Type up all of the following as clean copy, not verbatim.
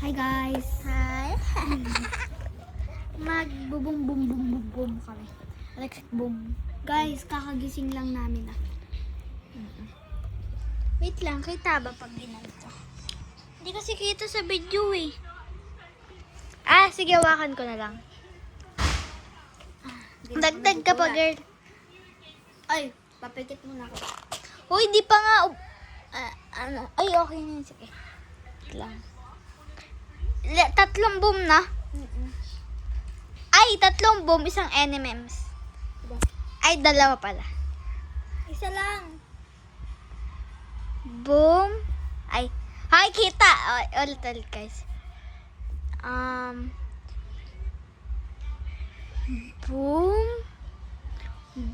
Hi guys! Hi. Mag-boom boom boom boom boom kami. Electric boom. Guys, kakagising lang namin ah. Wait lang, kita ba pag ginanito? Hindi kasi kita sa video eh. Sige, hawakan ko na lang. Dagdag ka pa, girl. Ay, papikit muna ako. Uy, di pa nga. Ay, okay na yun. Sige. Wait lang. Tatlong boom na? Ay, tatlong boom, isang NMMs. Ay, dalawa pala. Isa lang. Boom. Ay, kita. Ulit guys. Boom.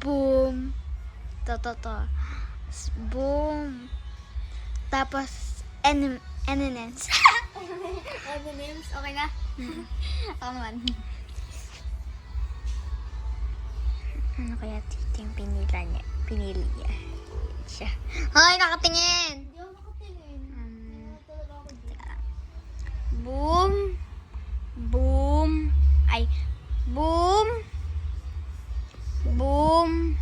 Boom. To. Boom. Tapos, NMMs. M&M's, okay na? Ako naman. Ano kaya dito yung pinili niya? Siya. Hoy, nakatingin! Hindi ako nakatingin. Talaga ako dito. Teka lang. Boom. Boom. Ay. Boom. Boom.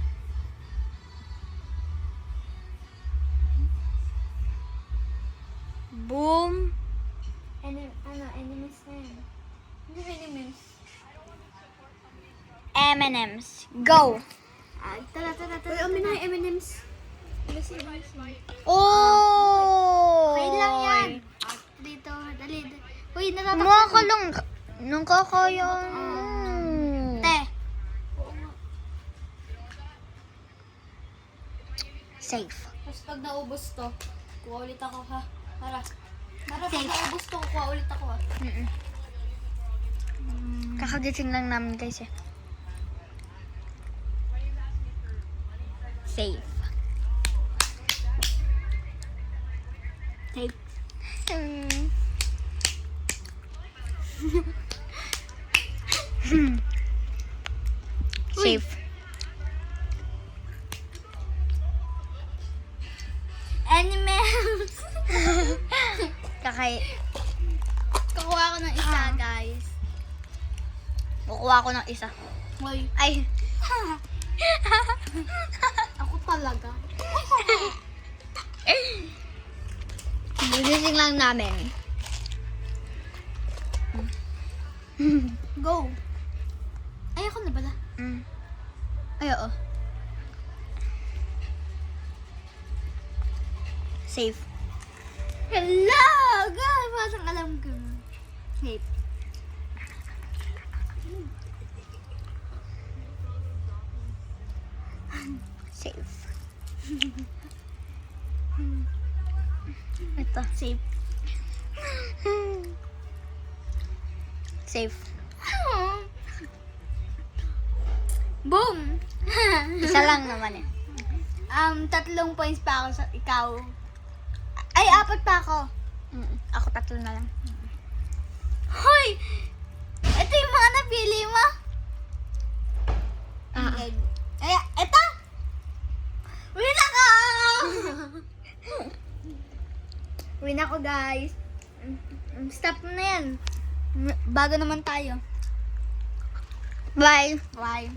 Boom. M&M's na yan. Hindi M&M's. M&M's. Go! Ay, tara. Uy, amin na yung M&M's. Oh! Okay lang yan. Dito, dali. Uy, natatakot. Kumuha ka lang. Nung kakayang. Te. Safe. Tapos pag naubos to, kuha ulit ako ha. Tara, pag naubos to, kuha ulit ako ha. Kakagising lang namin guys eh. Safe. Safe. Safe. M&M's. Kukuha ko ng isa, guys. Kukuha ko ng isa. Uy, Ay. ako talaga. Gigising lang namin. Go. Ay, ako na bala. Ay, oo. Safe. Hello, guys. Pasang alam ko. Safe. Safe. Ito. Safe. Safe. Boom. Isa lang naman eh. 3 points pa ako sa ikaw. Ay, 4 pa ako. Ako 3 na lang. Hoy! Ito yung mga napili mo. Ah. Ay, ito! Win ako! Win ako, guys. Stop na yan. Bago naman tayo. Bye. Bye.